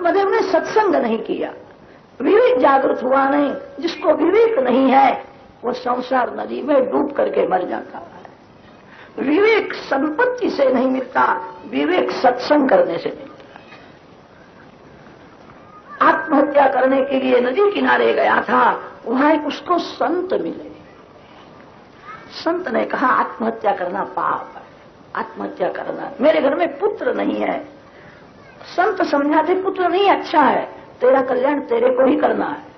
आत्मदेव ने सत्संग नहीं किया, विवेक जागृत हुआ नहीं। जिसको विवेक नहीं है वो संसार नदी में डूब करके मर जाता है। विवेक संपत्ति से नहीं मिलता, विवेक सत्संग करने से मिलता। आत्महत्या करने के लिए नदी किनारे गया था, वहां एक उसको संत मिले। संत ने कहा आत्महत्या करना पाप है, आत्महत्या करना, मेरे घर में पुत्र नहीं है। संत समझाते पुत्र नहीं अच्छा है, तेरा कल्याण तेरे को ही करना है।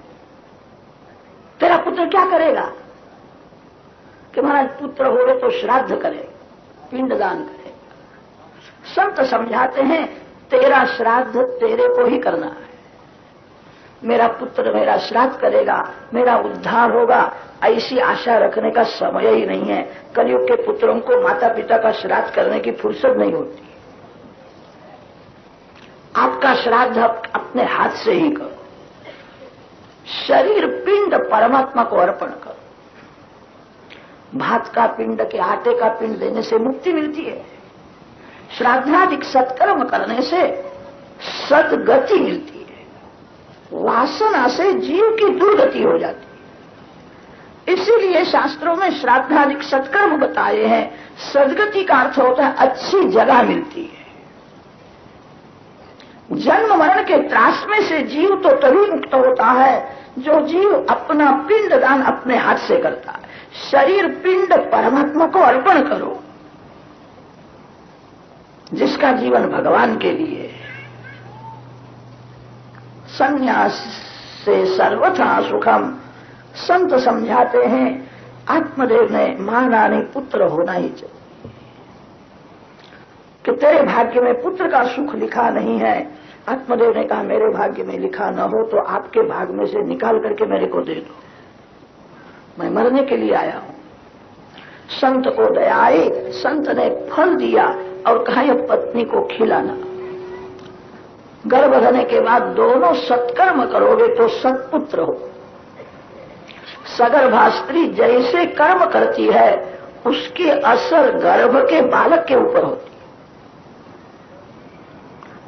तेरा पुत्र क्या करेगा कि महाराज पुत्र होवे तो श्राद्ध करे, पिंडदान करेगा। संत समझाते हैं तेरा श्राद्ध तेरे को ही करना है। मेरा पुत्र मेरा श्राद्ध करेगा, मेरा उद्धार होगा, ऐसी आशा रखने का समय ही नहीं है। कलयुग के पुत्रों को माता पिता का श्राद्ध करने की फुर्सत नहीं होती। आपका श्राद्ध अपने हाथ से ही करो। शरीर पिंड परमात्मा को अर्पण करो। भात का पिंड के आटे का पिंड देने से मुक्ति मिलती है। श्राद्धाधिक सत्कर्म करने से सदगति मिलती है। वासना से जीव की दुर्गति हो जाती है। इसीलिए शास्त्रों में श्राद्धाधिक सत्कर्म बताए हैं। सदगति का अर्थ होता है अच्छी जगह मिलती है। जन्म मरण के त्रास में से जीव तो तभी मुक्त होता है जो जीव अपना पिंड दान अपने हाथ से करता है। शरीर पिंड परमात्मा को अर्पण करो। जिसका जीवन भगवान के लिए। संन्यास से सर्वथा सुखम। संत समझाते हैं आत्मदेव ने माना नहीं, पुत्र होना ही चाहिए। कि तेरे भाग्य में पुत्र का सुख लिखा नहीं है। आत्मदेव ने कहा मेरे भाग्य में लिखा न हो तो आपके भाग्य में से निकाल करके मेरे को दे दो, मैं मरने के लिए आया हूं। संत को दया आई, संत ने फल दिया और कहा यह पत्नी को खिलाना। गर्भ धरने के बाद दोनों सत्कर्म करोगे तो सत्पुत्र हो। सगर्भा स्त्री जैसे कर्म करती है उसकी असर गर्भ के बालक के ऊपर होती है।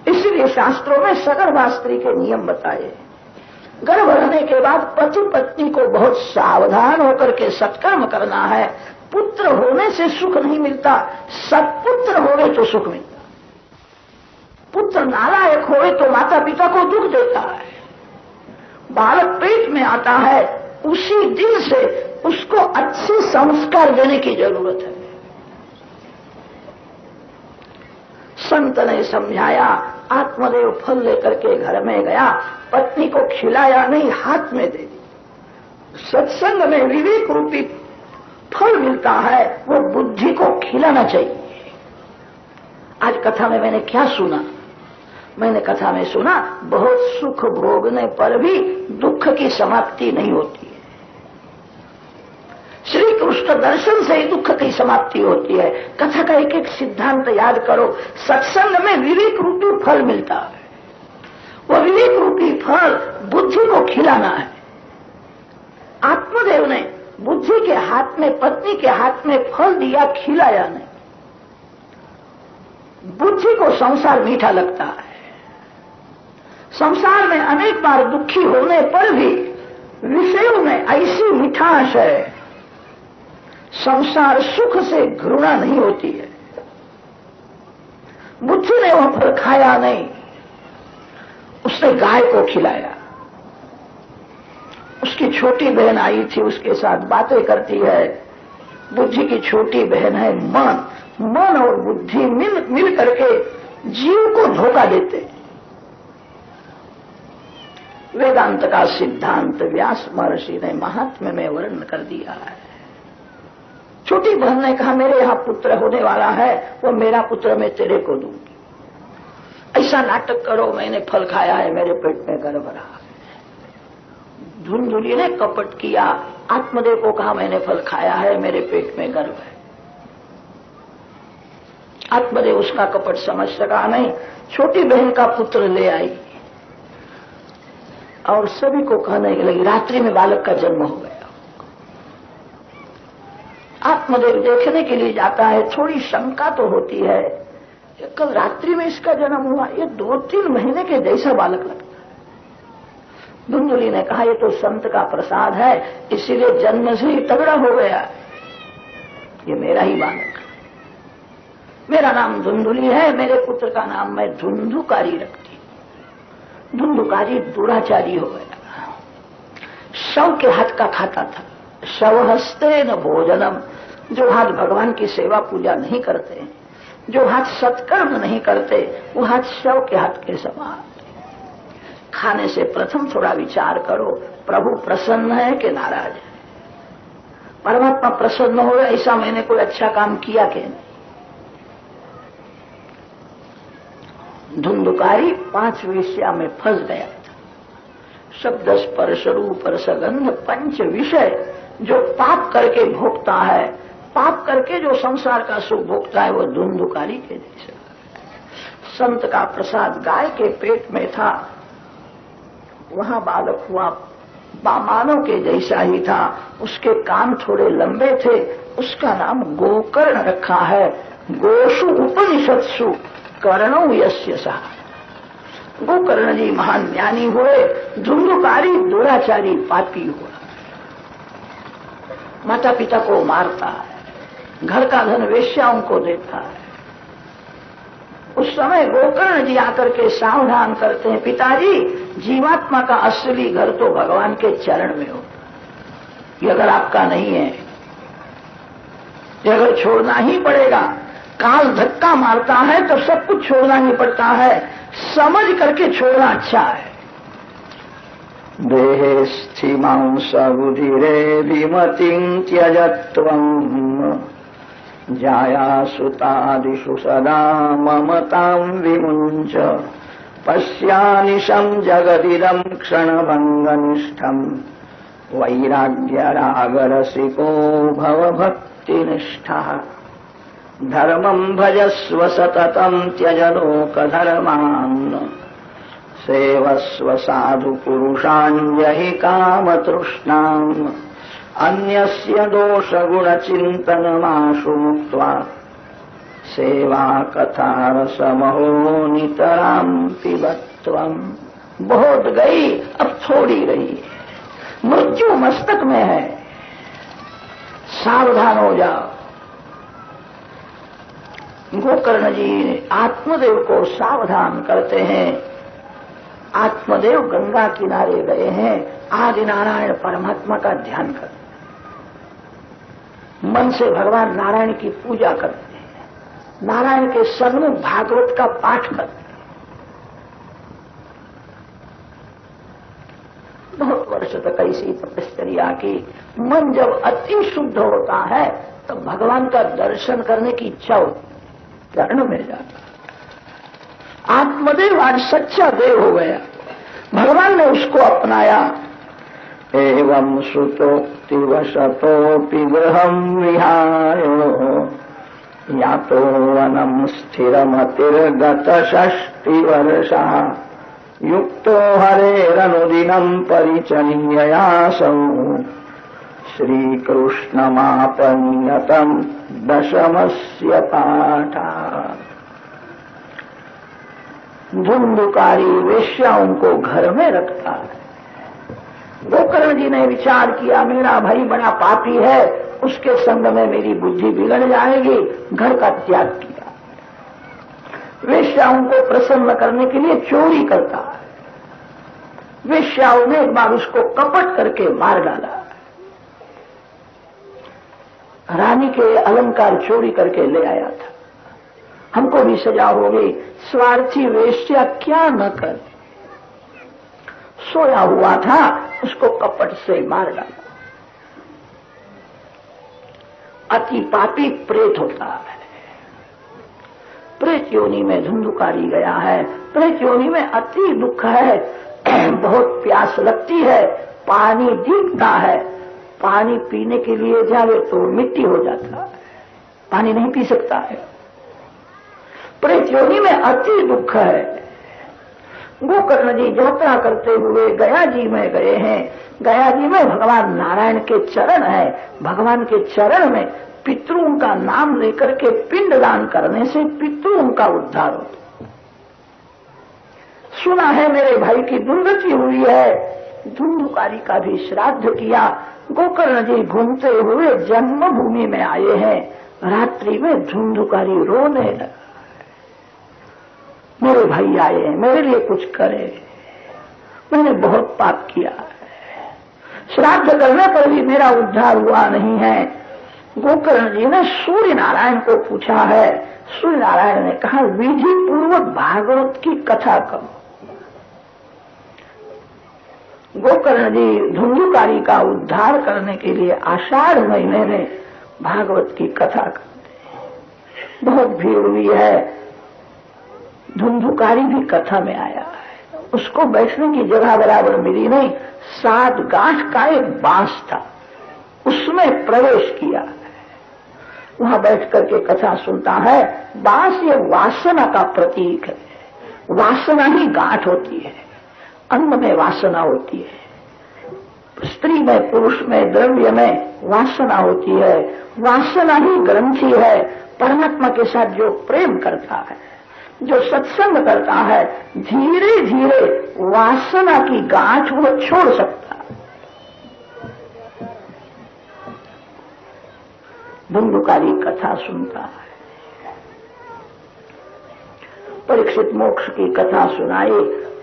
इसीलिए शास्त्रों में सगर्भा स्त्री के नियम बताए। गर्भ रहने के बाद पति पत्नी को बहुत सावधान होकर के सत्कर्म करना है। पुत्र होने से सुख नहीं मिलता, सत्पुत्र होवे तो सुख मिलता। पुत्र नालायक होवे तो माता पिता को दुख देता है। बालक पेट में आता है उसी दिन से उसको अच्छे संस्कार देने की जरूरत है। संत ने समझाया। आत्मदेव फल लेकर के घर में गया, पत्नी को खिलाया नहीं, हाथ में दे दी। सत्संग में विवेक रूपी फल मिलता है, वो बुद्धि को खिलाना चाहिए। आज कथा में मैंने क्या सुना? मैंने कथा में सुना बहुत सुख भोगने पर भी दुख की समाप्ति नहीं होती है। श्री कृष्ण दर्शन से ही दुख की समाप्ति होती है। कथा का एक एक सिद्धांत याद करो। सत्संग में विवेक रूपी फल मिलता है। वो विवेक रूपी फल बुद्धि को खिलाना है। आत्मदेव ने बुद्धि के हाथ में, पत्नी के हाथ में फल दिया, खिलाया नहीं। बुद्धि को संसार मीठा लगता है। संसार में अनेक बार दुखी होने पर भी विषयों में ऐसी मिठास है, संसार सुख से घृणा नहीं होती है। बुद्धि ने वह फल खाया नहीं, उसने गाय को खिलाया। उसकी छोटी बहन आई थी, उसके साथ बातें करती है। बुद्धि की छोटी बहन है मन। मन और बुद्धि मिल करके जीव को धोखा देते। वेदांत का सिद्धांत व्यास महर्षि ने महात्म्य में वर्णन कर दिया है। छोटी बहन ने कहा मेरे यहां पुत्र होने वाला है, वो मेरा पुत्र मैं तेरे को दूंगी। ऐसा नाटक करो, मैंने फल खाया है, मेरे पेट में गर्भ रहा है। धुंधुली ने कपट किया। आत्मदेव को कहा मैंने फल खाया है, मेरे पेट में गर्भ है। आत्मदेव उसका कपट समझ सका नहीं। छोटी बहन का पुत्र ले आई और सभी को कहने लगी रात्रि में बालक का जन्म हो गया। आत्मदेव देखने के लिए जाता है। थोड़ी शंका तो होती है, कि कल रात्रि में इसका जन्म हुआ, ये 2-3 महीने के जैसा बालक लगता है। धुंधुली ने कहा ये तो संत का प्रसाद है, इसीलिए जन्म से ही तगड़ा हो गया, ये मेरा ही बालक है। मेरा नाम धुंधुली है, मेरे पुत्र का नाम मैं धुंधुकारी रखती हूं। धुंधुकारी दुराचारी हो गया, शव के हाथ का खाता था। शव हस्ते न भोजनम, जो हाथ भगवान की सेवा पूजा नहीं करते, जो हाथ सत्कर्म नहीं करते, वो हाथ शव के हाथ के समान। खाने से प्रथम थोड़ा विचार करो, प्रभु प्रसन्न है कि नाराज है। परमात्मा प्रसन्न हो, ऐसा मैंने कोई अच्छा काम किया कि नहीं। धुंधुकारी 5 वेश्या में फंस गया था। शब्द स्पर्श रूप रसगंध 5 विषय जो पाप करके भोगता है, पाप करके जो संसार का सुख भोगता है, वो धुंधुकारी के जैसा। संत का प्रसाद गाय के पेट में था, वहां बालक हुआ, मानव के जैसा ही था। उसके कान थोड़े लंबे थे, उसका नाम गोकर्ण रखा है। गोषु उपनिषत्सु कर्णो यस्य सा। गोकर्ण जी महान ज्ञानी हुए, धुंधुकारी दुराचारी पापी हुआ। माता पिता को मारता है, घर का धन वेश्याओं को देता है। उस समय गोकर्ण जी आकर के सावधान करते हैं, पिताजी जीवात्मा का असली घर तो भगवान के चरण में होता, ये अगर आपका नहीं है, ये अगर छोड़ना ही पड़ेगा। काल धक्का मारता है तो सब कुछ छोड़ना ही पड़ता है, समझ करके छोड़ना अच्छा है। देहे स्थिमां सबुधिरे विमतिं त्यजत्वम् जाया सुतादिषु सदा ममतां विमुञ्च पश्यानिशं जगदिदं क्षणभङ्गनिष्ठम् वैराग्यरागरसिको भवभक्तिनिष्ठः धर्मं भजस्व सततं त्यज लोकधर्मान् सेवस्व साधु पुरुषान् यहि कामतृष्णाम् अन्यस्य दोषगुणचिन्तनमाशु मुक्त्वा सेवा कथारसमहो नितरां पिबत्वम्। बहुत गई, अब थोड़ी रही, मृत्यु मस्तक में है, सावधान हो जाओ। गोकर्ण जी आत्मदेव को सावधान करते हैं। आत्मदेव गंगा किनारे गए हैं, आदि नारायण परमात्मा का ध्यान करते हैं, मन से भगवान नारायण की पूजा करते हैं, नारायण के सन्मुख भागवत का पाठ करते हैं। बहुत वर्ष तक ऐसी तपस्या की। मन जब अति शुद्ध होता है तब भगवान का दर्शन करने की इच्छा होती, शरण मिल जाता। आत्मदेव आज सच्चा देव हो गया, भगवान ने उसको अपनाया। एवं श्रुतोक्तिवशतोऽपि गृहं विहाय यातो वनं स्थिरमतिर्गत 6 वर्षः युक्तो हरेरनुदिनं परिचर्ययासौ श्रीकृष्णमापनीयतं दशमस्य पाठः। धुंधुकारी वेश्याओं को घर में रखता है। गोकर्ण जी ने विचार किया, मेरा भाई बड़ा पापी है, उसके संग में मेरी बुद्धि बिगड़ जाएगी, घर का त्याग किया। वेश्याओं को प्रसन्न करने के लिए चोरी करता है। वेश्याओं ने एक बार उसको कपट करके मार डाला। रानी के अलंकार चोरी करके ले आया था। हमको भी सजा हो गई, स्वार्थी वेश्या क्या न कर। सोया हुआ था, उसको कपट से मार डाला। अति पापी प्रेत होता है। प्रेत योनि में धुंधुकारी गया है। प्रेत योनि में अति दुख है, बहुत प्यास लगती है, पानी दिखता है, पानी पीने के लिए जावे तो मिट्टी हो जाता है, पानी नहीं पी सकता है। प्रेत योनि में अति दुख है। गोकर्ण जी यात्रा करते हुए गया जी में गए हैं। गया जी में भगवान नारायण के चरण है। भगवान के चरण में पितरों का नाम लेकर के पिंडदान करने से पितरों का उद्धार होता। सुना है मेरे भाई की दुर्गति हुई है, धुंधुकारी का भी श्राद्ध किया। गोकर्ण जी घूमते हुए जन्मभूमि में आए हैं। रात्रि में धुंधुकारी रोने लगा, मेरे भाई आए हैं, मेरे लिए कुछ करे, मैंने बहुत पाप किया है, श्राद्ध करने पर भी मेरा उद्धार हुआ नहीं है। गोकर्ण जी ने सूर्य नारायण को पूछा है। सूर्य नारायण ने कहा, विधि पूर्वक भागवत की कथा करो। गोकर्ण जी धुंधुकारी का उद्धार करने के लिए आषाढ़ महीने में भागवत की कथा करते हैं। बहुत भीड़ हुई है, धुंधुकारी भी कथा में आया है। उसको बैठने की जगह बराबर मिली नहीं। 7 गांठ का एक बांस था, उसमें प्रवेश किया, वहां बैठ करके कथा सुनता है। बांस ये वासना का प्रतीक है। वासना ही गांठ होती है, अन्न में वासना होती है, स्त्री में, पुरुष में, द्रव्य में वासना होती है। वासना ही ग्रंथि है। परमात्मा के साथ जो प्रेम करता है, जो सत्संग करता है, धीरे धीरे वासना की गांठ वो छोड़ सकता है। धुंधुकारी कथा सुनता है। परीक्षित मोक्ष की कथा सुनाई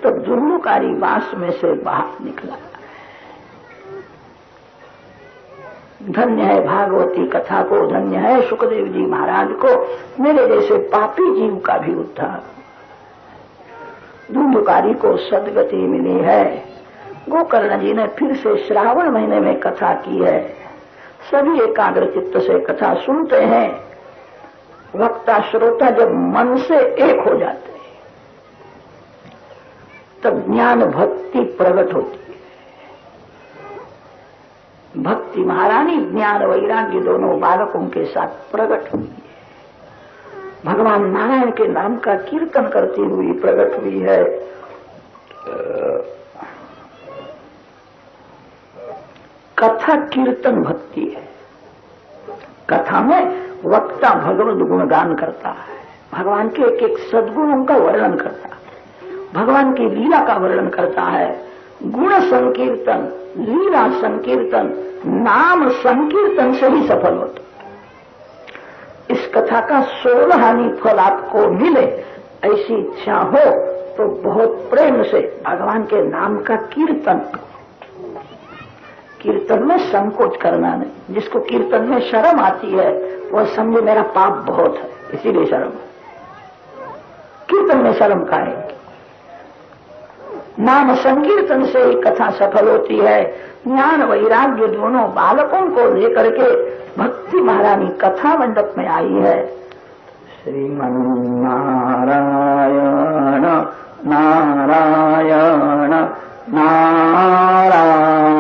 तो धुंधुकारी वास में से बाहर निकला। धन्य है भागवती कथा को, धन्य है सुखदेव जी महाराज को, मेरे जैसे पापी जीव का भी उद्धार। धुंधुकारी को सदगति मिली है। गोकर्ण जी ने फिर से श्रावण महीने में कथा की है। सभी एकाग्र चित्त से कथा सुनते हैं। वक्ता श्रोता जब मन से एक हो जाते हैं तब ज्ञान भक्ति प्रकट होती है। भक्ति महारानी ज्ञान वैराग्य दोनों बालकों के साथ प्रकट हुई है। भगवान नारायण के नाम का कीर्तन करती हुई प्रकट हुई है। कथा कीर्तन भक्ति है। कथा में वक्ता भगवत गुणगान करता है, भगवान के एक एक सद्गुणों का वर्णन करता है, भगवान की लीला का वर्णन करता है। गुण संकीर्तन, लीला संकीर्तन, नाम संकीर्तन से ही सफल होता है। इस कथा का 16 फल आपको मिले, ऐसी इच्छा हो तो बहुत प्रेम से भगवान के नाम का कीर्तन। कीर्तन में संकोच करना नहीं। जिसको कीर्तन में शर्म आती है वह समझे मेरा पाप बहुत है, इसीलिए शर्म। कीर्तन में शर्म काहे? नाम संकीर्तन से ही कथा सफल होती है। ज्ञान वैराग्य दोनों बालकों को लेकर के भक्ति महारानी कथा मंडप में आई है। श्रीमन नारायण नारायण नारायण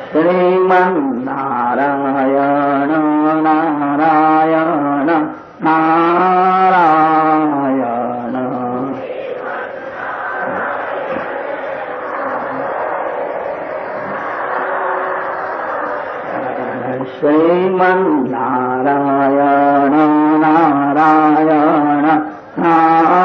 श्रीमन नारायण नारायण नारायण श्रीमन नारायण नारायण नारायण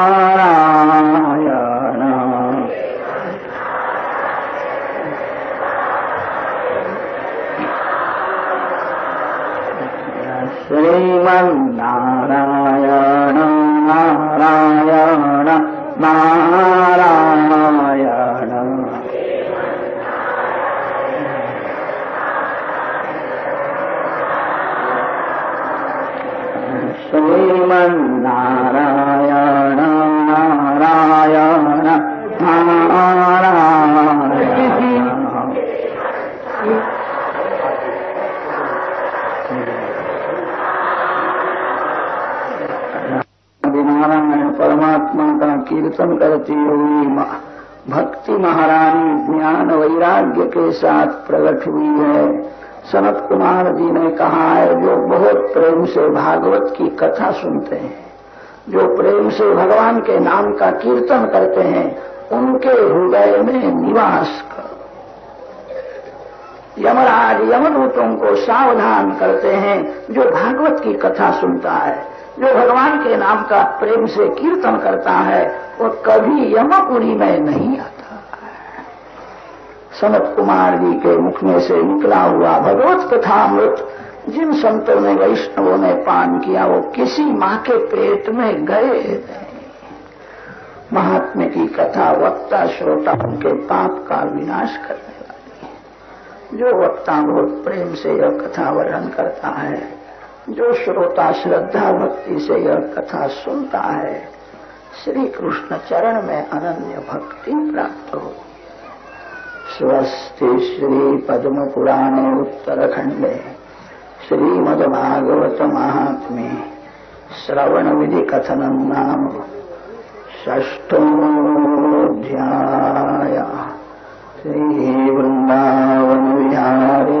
श्रीमन नारायण नारायण नारायण श्रीमन नारायण नारायण नारायण परमात्मा का कीर्तन करती हुई भक्ति महारानी ज्ञान वैराग्य के साथ प्रकट हुई है। सनत कुमार जी ने कहा है, जो बहुत प्रेम से भागवत की कथा सुनते हैं जो प्रेम से भगवान के नाम का कीर्तन करते हैं उनके हृदय में निवास करो। यमराज यमदूतों को सावधान करते हैं। जो भागवत की कथा सुनता है, जो भगवान के नाम का प्रेम से कीर्तन करता है, वो कभी यमपुरी में नहीं आता। सनत कुमार जी के मुख में से निकला हुआ भगवत कथामृत जिन संतों ने, वैष्णवों ने पान किया, वो किसी मां के पेट में गए नहीं। महात्म्य की कथा वक्ता श्रोता उनके पाप का विनाश करने वाली है। जो वक्ता बहुत प्रेम से यह कथा वर्णन करता है, जो श्रोता श्रद्धा भक्ति से यह कथा सुनता है, श्री कृष्ण चरण में अनन्य भक्ति प्राप्त होती है। स्वस्ति श्री पद्म पुराणे उत्तरखंडे श्रीमद्भागवत महात्म्ये श्रवण विधि कथनं नाम षष्ठोऽध्यायः। श्री वृंदावन विहारे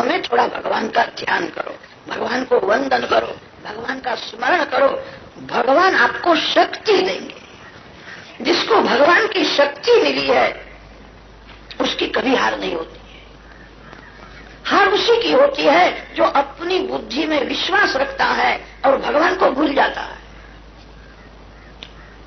में थोड़ा भगवान का ध्यान करो, भगवान को वंदन करो, भगवान का स्मरण करो। भगवान आपको शक्ति देंगे। जिसको भगवान की शक्ति मिली है उसकी कभी हार नहीं होती है। हार उसी की होती है जो अपनी बुद्धि में विश्वास रखता है और भगवान को भूल जाता है।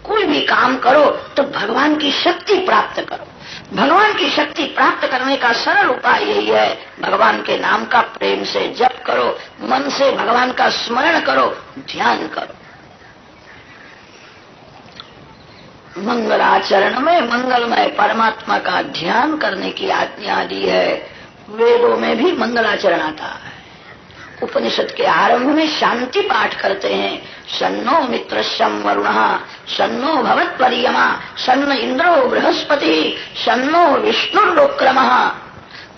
कोई भी काम करो तो भगवान की शक्ति प्राप्त करो। भगवान की शक्ति प्राप्त करने का सरल उपाय यही है, भगवान के नाम का प्रेम से जप करो, मन से भगवान का स्मरण करो, ध्यान करो। मंगलाचरण में मंगलमय परमात्मा का ध्यान करने की आज्ञा दी है। वेदों में भी मंगलाचरण आता है। उपनिषद के आरंभ में शांति पाठ करते हैं। सन्नो मित्रश्यं वरुणः सन्नो भवत्वर्यमा सन्न इंद्रो बृहस्पति सन्नो विष्णुर्लोक्रमः।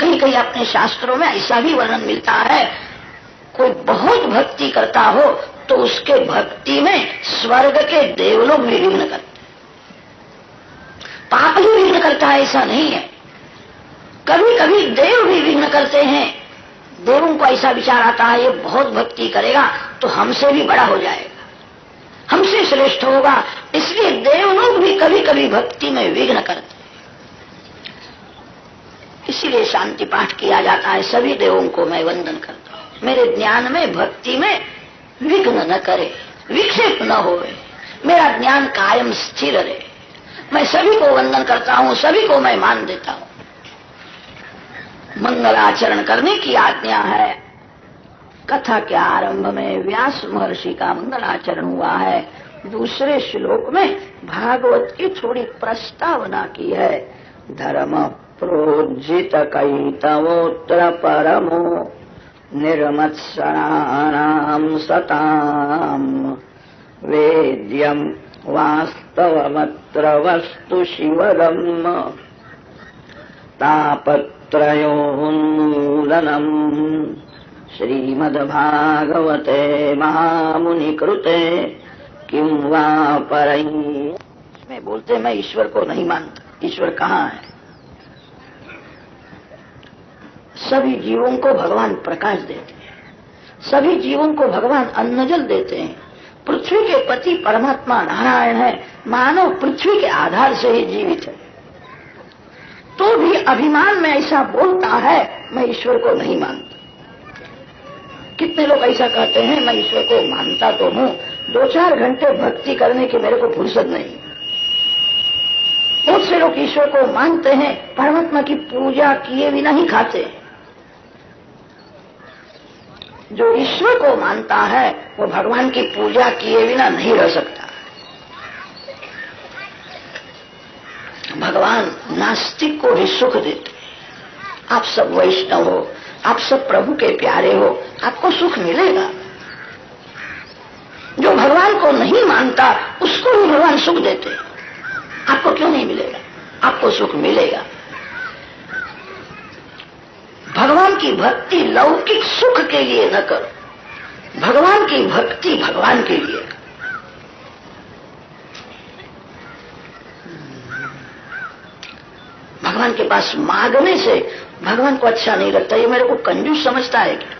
कहीं कहीं अपने शास्त्रों में ऐसा भी वर्णन मिलता है, कोई बहुत भक्ति करता हो तो उसके भक्ति में स्वर्ग के देवलोक भी विघ्न करते, पाप ही विघ्न करता है ऐसा नहीं है। कभी कभी देव भी विघ्न करते हैं। देवों को ऐसा विचार आता है ये बहुत भक्ति करेगा तो हमसे भी बड़ा हो जाएगा, हमसे श्रेष्ठ होगा, इसलिए देव लोग भी कभी कभी भक्ति में विघ्न करते हैं। इसीलिए शांति पाठ किया जाता है। सभी देवों को मैं वंदन करता हूं। मेरे ज्ञान में भक्ति में विघ्न न करे, विक्षेप न होवे, मेरा ज्ञान कायम स्थिर रहे। मैं सभी को वंदन करता हूं, सभी को मैं मान देता हूं। मंगलाचरण करने की आज्ञा है। कथा के आरंभ में व्यास महर्षि का मंगलाचरण हुआ है। दूसरे श्लोक में भागवत की थोड़ी प्रस्तावना की है। धर्म प्रोज्जित कैतवोत्र परमो निर्मत्सराणाम सताम वेद्यम वास्तवमत्र वस्तु शिवदम तापत्रोद्भवति त्रयोन्मूलनम् श्रीमद्भागवते महामुनिकृते किं वा परैः। इसमें बोलते मैं ईश्वर को नहीं मानता। ईश्वर कहाँ है? सभी जीवों को भगवान प्रकाश देते हैं, सभी जीवों को भगवान अन्न जल देते हैं। पृथ्वी के पति परमात्मा नारायण है। मानव पृथ्वी के आधार से ही जीवित है, तो भी अभिमान में ऐसा बोलता है मैं ईश्वर को नहीं मानता। कितने लोग ऐसा कहते हैं मैं ईश्वर को मानता तो हूं, 2-4 घंटे भक्ति करने की मेरे को फुर्सत नहीं। बहुत से लोग ईश्वर को मानते हैं, परमात्मा की पूजा किए बिना ही खाते हैं। जो ईश्वर को मानता है वो भगवान की पूजा किए बिना नहीं रह सकता। भगवान नास्तिक को भी सुख देते। आप सब वैष्णव हो, आप सब प्रभु के प्यारे हो, आपको सुख मिलेगा। जो भगवान को नहीं मानता उसको भी भगवान सुख देते। आपको क्यों नहीं मिलेगा? आपको सुख मिलेगा। भगवान की भक्ति लौकिक सुख के लिए न करो, भगवान की भक्ति भगवान के लिए। भगवान के पास मांगने से भगवान को अच्छा नहीं लगता। ये मेरे को कंजूस समझता है क्या?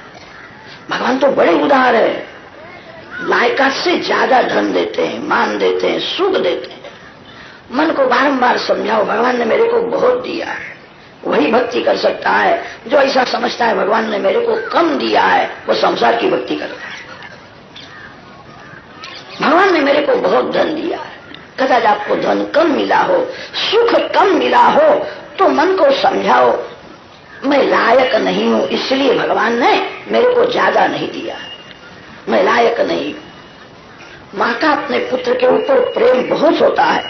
भगवान तो बड़े उदार है, लायकात से ज्यादा धन देते हैं, मान देते हैं, सुख देते हैं। मन को बारंबार समझाओ भगवान ने मेरे को बहुत दिया है, वही भक्ति कर सकता है। जो ऐसा समझता है भगवान ने मेरे को कम दिया है वो संसार की भक्ति करता है। भगवान ने मेरे को बहुत धन दिया है, कदाच आपको धन कम मिला हो, सुख कम मिला हो, तो मन को समझाओ मैं लायक नहीं हूं, इसलिए भगवान ने मेरे को ज्यादा नहीं दिया है, मैं लायक नहीं। मां का अपने पुत्र के ऊपर प्रेम बहुत होता है,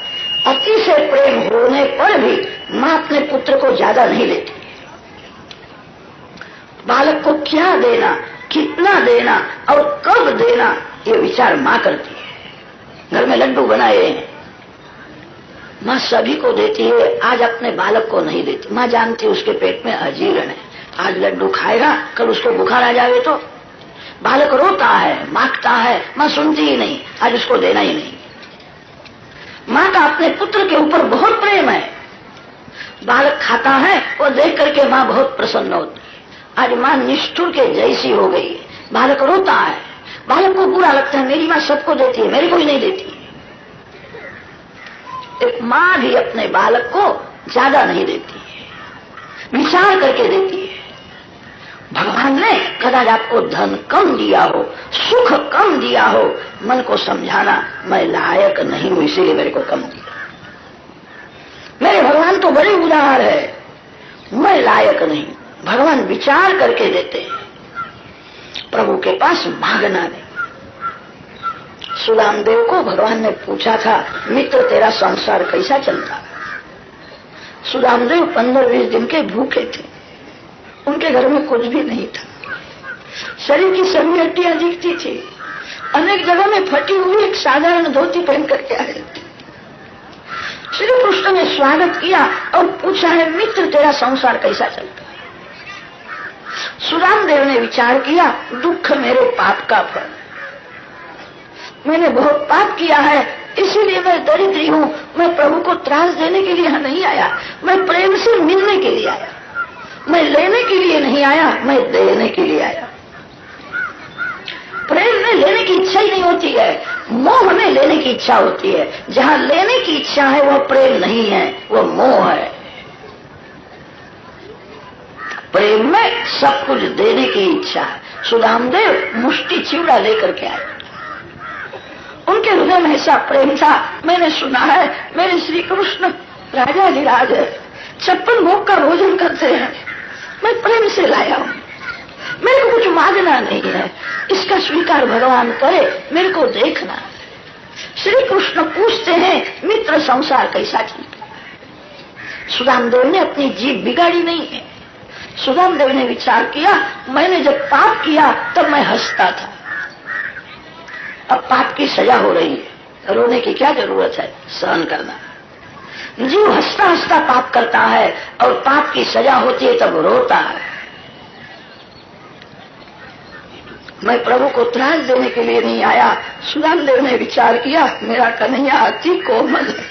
अति से प्रेम होने पर भी मां अपने पुत्र को ज्यादा नहीं लेती। बालक को क्या देना, कितना देना और कब देना, ये विचार मां करती है। घर में लड्डू बनाए हैं, मां सभी को देती है, आज अपने बालक को नहीं देती। मां जानती उसके पेट में अजीर्ण है, आज लड्डू खाएगा कल उसको बुखार आ जाए तो। बालक रोता है, मांगता है, मां सुनती ही नहीं, आज उसको देना ही नहीं। मां का अपने पुत्र के ऊपर बहुत प्रेम है। बालक खाता है वो देख करके मां बहुत प्रसन्न होती है। आज मां निष्ठुर के जैसी हो गई है, बालक रोता है, बालक को बुरा लगता है, मेरी मां सबको देती है, मेरे को ही नहीं देती। एक मां भी अपने बालक को ज्यादा नहीं देती है, विचार करके देती है। भगवान ने कदाच आपको धन कम दिया हो, सुख कम दिया हो, मन को समझाना मैं लायक नहीं हूं इसीलिए मेरे को कम दिया। मेरे भगवान तो बड़े उदार है, मैं लायक नहीं। भगवान विचार करके देते हैं। प्रभु के पास मांगना नहीं। सुदामदेव को भगवान ने पूछा था मित्र तेरा संसार कैसा चलता? सुदामदेव 15-20 दिन के भूखे थे, उनके घर में कुछ भी नहीं था, शरीर की सभी हड्डियां दिखती थी, अनेक जगह में फटी हुई एक साधारण धोती पहन करके आए थे। श्री कृष्ण ने स्वागत किया और पूछा है मित्र तेरा संसार कैसा चलता है? सुदामदेव ने विचार किया दुख मेरे पाप का फल, मैंने बहुत पाप किया है इसीलिए मैं दरिद्री हूं। मैं प्रभु को त्रास देने के लिए नहीं आया, मैं प्रेम से मिलने के लिए आया। मैं लेने के लिए नहीं आया, मैं देने के लिए आया। प्रेम में लेने की इच्छा ही नहीं होती है, मोह में लेने की इच्छा होती है। जहां लेने की इच्छा है वह प्रेम नहीं है, वह मोह है। प्रेम में सब कुछ देने की इच्छा है। सुदामदेव मुष्टि चिवड़ा लेकर के आए, उनके हृदय में ऐसा प्रेम था। मैंने सुना है मेरे श्री कृष्ण राजाधिराज 56 भोग का भोजन करते हैं, मैं प्रेम से लाया हूं, मेरे को कुछ मांगना नहीं है, इसका स्वीकार भगवान करे, मेरे को देखना है। श्री कृष्ण पूछते हैं मित्र संसार कैसा चलता? सुदामदेव ने अपनी जीभ बिगाड़ी नहीं है। सुदामदेव ने विचार किया मैंने जब पाप किया तब मैं हंसता था, अब पाप की सजा हो रही है, रोने की क्या जरूरत है, सहन करना। जीव हंसता हंसता पाप करता है और पाप की सजा होती है तब रोता है। मैं प्रभु को त्रास देने के लिए नहीं आया। सुदामदेव ने विचार किया, मेरा कन्हैया अति कोमल है,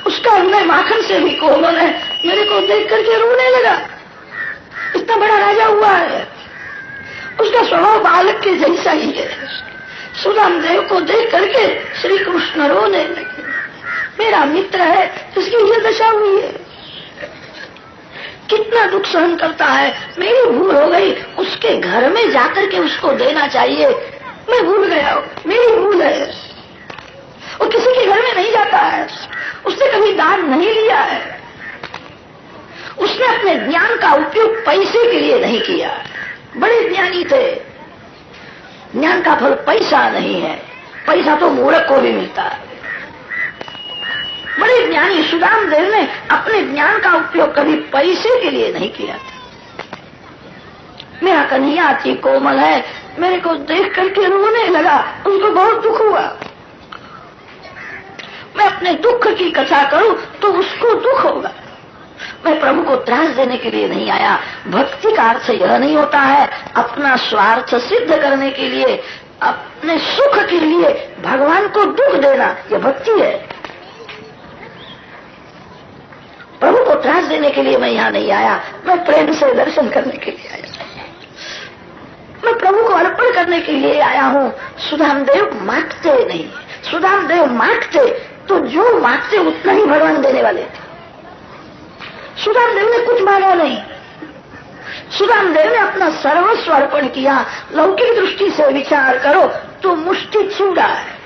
उसका हृदय माखन से भी कोमल है, मेरे को देख करके रोने लगा। इतना बड़ा राजा हुआ है, उसका स्वभाव बालक के जैसा ही है। सुदामदेव को देख करके श्री कृष्ण रोने लगे। मेरा मित्र है, इसकी ये दशा हुई है, कितना दुख सहन करता है। मेरी भूल हो गई, उसके घर में जाकर के उसको देना चाहिए, मैं भूल गया, मेरी भूल है। वो किसी के घर में नहीं जाता है, उसने कभी दान नहीं लिया है, उसने अपने ज्ञान का उपयोग पैसे के लिए नहीं किया। बड़े ज्ञानी थे, ज्ञान का फल पैसा नहीं है, पैसा तो मूर्ख को भी मिलता है। बड़े ज्ञानी सुदामदेव ने अपने ज्ञान का उपयोग कभी पैसे के लिए नहीं किया था। मेरा कन्हैया अति कोमल है, मेरे को देख करके रोने लगा, उसको बहुत दुख हुआ। मैं अपने दुख की कथा करूं तो उसको दुख होगा। मैं प्रभु को त्रास देने के लिए नहीं आया। भक्ति का अर्थ यह नहीं होता है अपना स्वार्थ सिद्ध करने के लिए, अपने सुख के लिए भगवान को दुख देना, यह भक्ति है। प्रभु को त्रास देने के लिए मैं यहाँ नहीं आया, मैं प्रेम से दर्शन करने के लिए आया, मैं प्रभु को अर्पण करने के लिए आया हूँ। सुदामदेव मांगते नहीं, सुदामदेव मांगते तो जो मांगते उतना ही भगवान देने वाले थे। सुदामदेव ने कुछ मांगा नहीं, सुदामदेव ने अपना सर्वस्व अर्पण किया। लौकिक दृष्टि से विचार करो तो मुष्टि छूड़ा है,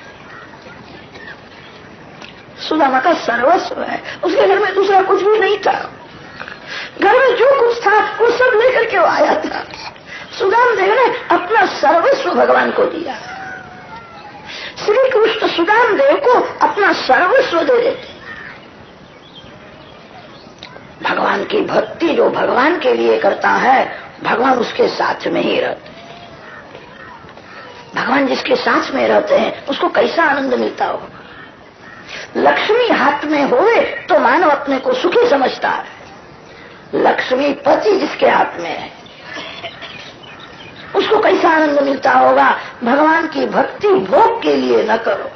सुदामा का सर्वस्व है, उसके घर में दूसरा कुछ भी नहीं था। घर में जो कुछ था वो सब लेकर के वो आया था। सुदामदेव ने अपना सर्वस्व भगवान को दिया। श्री कृष्ण सुदामदेव को अपना सर्वस्व दे देते। भगवान की भक्ति जो भगवान के लिए करता है, भगवान उसके साथ में ही रहते हैं। भगवान जिसके साथ में रहते हैं उसको कैसा आनंद मिलता हो। लक्ष्मी हाथ में होवे तो मानव अपने को सुखी समझता है। लक्ष्मी पति जिसके हाथ में है उसको कैसा आनंद मिलता होगा। भगवान की भक्ति भोग के लिए न करो,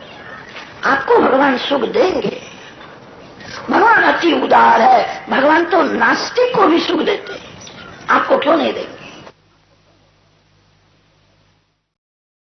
आपको भगवान सुख देंगे। भगवान अति उदार है, भगवान तो नास्तिक को भी सुख देते हैं, आपको क्यों नहीं देंगे।